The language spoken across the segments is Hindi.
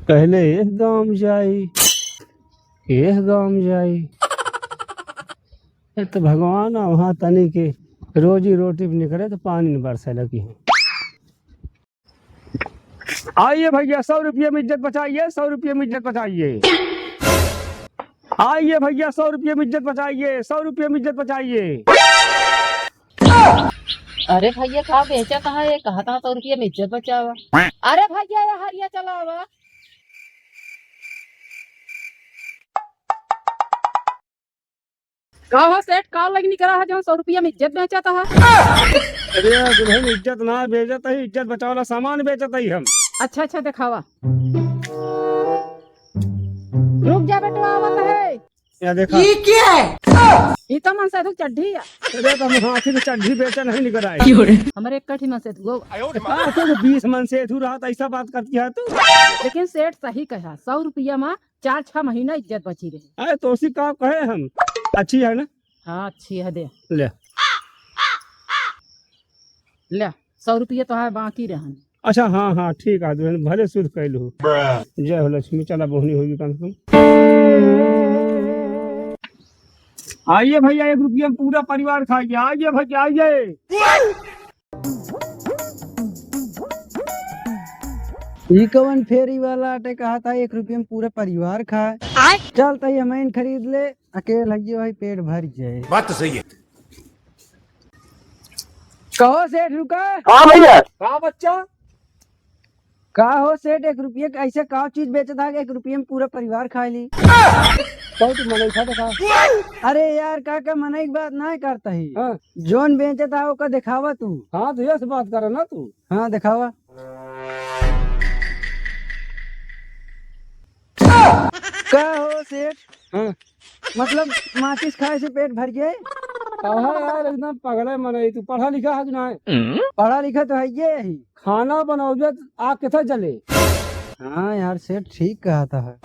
पहले एक गांव जाई, एक गांव जाई। ये तो भगवान वहाँ तनी के रोजी रोटी भी नहीं करे तो पानी नहीं बरसे लगी है। आइए भैया 100 रुपये में इज्जत बचाइए, 100 रुपये में इज्जत बचाइए। आइए भैया 100 रुपये में इज्जत बचाइए, 100 रुपये में इज्जत बचाइए। अरे भैया कहाँ बेचा कहाँ है, कहा था 100 रुपये में इज्जत बचावा। अरे भैया ये हरिया चलावा। कहा सेठ का लगनी करा है जो 100 रुपये में इज्जत बेचा था। अरे दुल्हन इज्जत ना बेचत है, इज्जत बचावला सामान बेचत है हम। अच्छा अच्छा दिखावा। रुक जा बेटवा आवत है। या देखा ये क्या है? ये तो मन से चड्ढी है। अरे तो हम हाथी में चड्ढी बेचा नहीं निकल आए। हमारे एक कठी मन से तो 20 मन से तू रहा ऐसा बात करती है तू। लेकिन सेठ सही कहा 100 रुपया में 4-6 महीना इज्जत बची रही। अरे तो उसी का कहे हम। अच्छी है ना? हाँ अच्छी है दे ले ले 100 रुपया तो है बाकी रहन। अच्छा हाँ हाँ ठीक है दुल्हन भले शुद्ध कैलू। जय हो लक्ष्मी। चला बोहनी होगी कम से कम। आइए भैया 1 रुपये में पूरा परिवार खाइए। आइए भैया आइए। ई कवन फेरी वाला आटे कहा था 1 रुपये में पूरा परिवार खाए। चल तई हमें खरीद ले, अकेले लगी भाई पेट भर जाए। बात तो सही है। कहो सेठ रुका। हाँ भैया। हाँ बच्चा। का हो सेठ 1 रुपये का ऐसे का चीज बेचा था कि 1 रुपये में पूरा परिवार खा ली। कहो तू मन था देखा। अरे यार का मना की बात ना करता ही। हाँ जोन बेचा था वो का दिखावा तू। हाँ तो यह बात करे ना तू। हाँ दिखावा। का हो सेठ हाँ मतलब माचिस खाए से पेट भर जाए। कहा यार एकदम पगले मन तू पढ़ा लिखा है कि ना? पढ़ा लिखा तो है ये ही। खाना बनाओगे आग कितना जले। हाँ यार सेठ ठीक कहा था।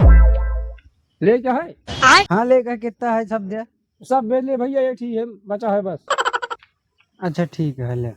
ले क्या है? हाँ लेकर कितना है सब दे। सब बेच ले भैया, एक ही है बचा है बस। अच्छा ठीक है ले।